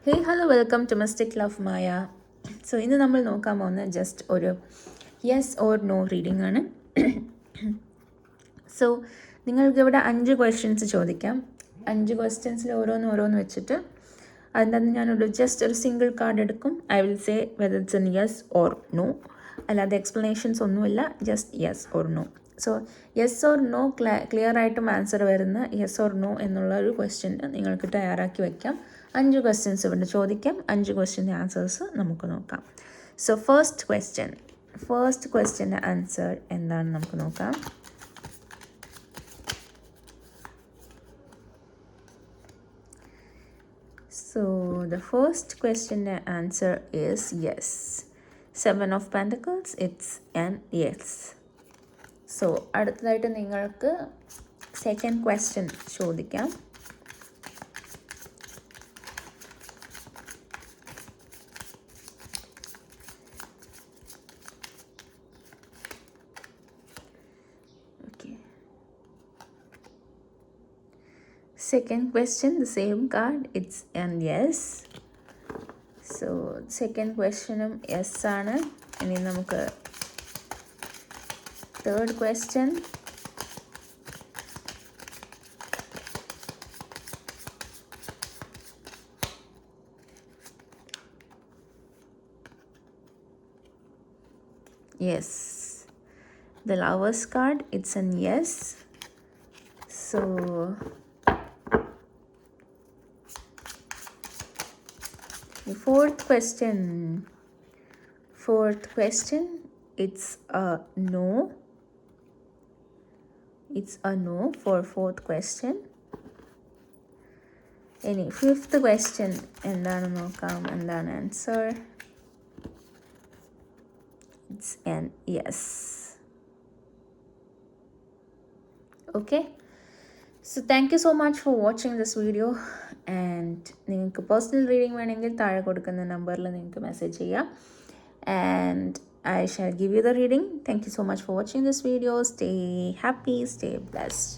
Hey hello welcome to mystic love Maya. So ഇന്ന് നമ്മൾ നോക്കാൻ പോകുന്ന ജസ്റ്റ് ഒരു യെസ് ഓർ നോ റീഡിംഗ് ആണ്. സോ നിങ്ങൾക്ക് ഇവിടെ 5 ക്വസ്റ്റ്യൻസ് ചോദിക്കാം. 5 ക്വസ്റ്റ്യൻസിൽ ഓരോന്ന് വെച്ചിട്ട് അതിൻ്റെ അകത്ത് ഞാനൊരു ജസ്റ്റ് ഒരു സിംഗിൾ കാർഡ് എടുക്കും. I will say whether it's an yes or no. അല്ലാതെ എക്സ്പ്ലനേഷൻസ് ഒന്നുമില്ല, just yes or no. So yes or no clear ആയിട്ടും ആൻസർ വരുന്ന യെസ് ഓർ നോ എന്നുള്ള ഒരു ക്വസ്റ്റ്യൻ നിങ്ങൾക്ക് തയ്യാറാക്കി വയ്ക്കാം. 5 ക്വസ്റ്റ്യൻസ് ഇവിടെ ചോദിക്കാം. 5 ക്വസ്റ്റ്യൻ്റെ ആൻസേഴ്സ് നമുക്ക് നോക്കാം. സോ ഫസ്റ്റ് ക്വസ്റ്റ്യൻ്റെ ആൻസർ എന്താണ് നമുക്ക് നോക്കാം. So the first question answer is yes. 7 of Pentacles, it's an yes. So അടുത്തതായിട്ട് നിങ്ങൾക്ക് സെക്കൻഡ് ക്വസ്റ്റ്യൻ ചോദിക്കാം. Second question, the same card, it's an yes. So second questionും yes ആണ്. ഇനി നമുക്ക് third question. Yes, the Lovers card, it's an yes. So the fourth question, it's a no. It's a no for fourth question. ഇനി fifth question എന്താണ് നോക്കാം. എന്താണ് answer. It's an yes. Okay. So thank you so much for watching this video. And നിങ്ങൾക്ക് personal reading വേണമെങ്കിൽ താഴെ കൊടുക്കുന്ന നമ്പറിൽ നിങ്ങൾക്ക് മെസ്സേജ് ചെയ്യാം. And I shall give you the reading. Thank you so much for watching this video. Stay happy, stay blessed.